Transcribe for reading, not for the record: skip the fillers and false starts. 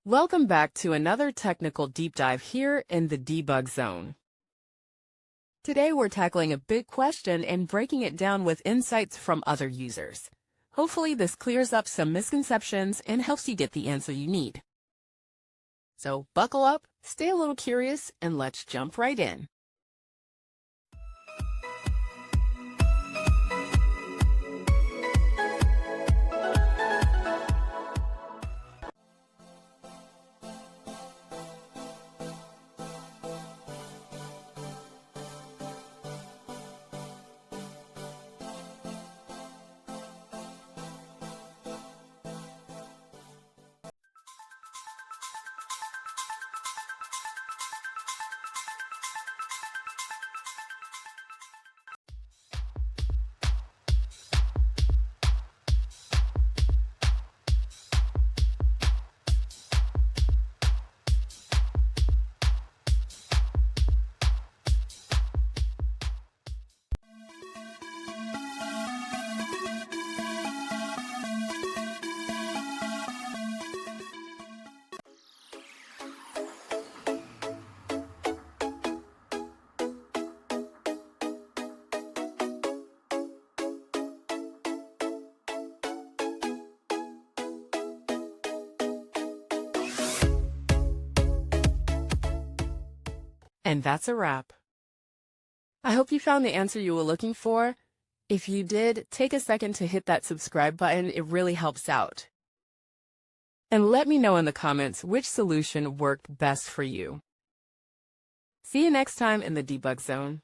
Welcome back to another technical deep dive here in the debug zone. Today we're tackling a big question and breaking it down with insights from other users. Hopefully this clears up some misconceptions and helps you get the answer you need. So buckle up, stay a little curious, and let's jump right in. And that's a wrap. I hope you found the answer you were looking for. If you did, take a second to hit that subscribe button. It really helps out. And let me know in the comments which solution worked best for you. See you next time in the debug zone.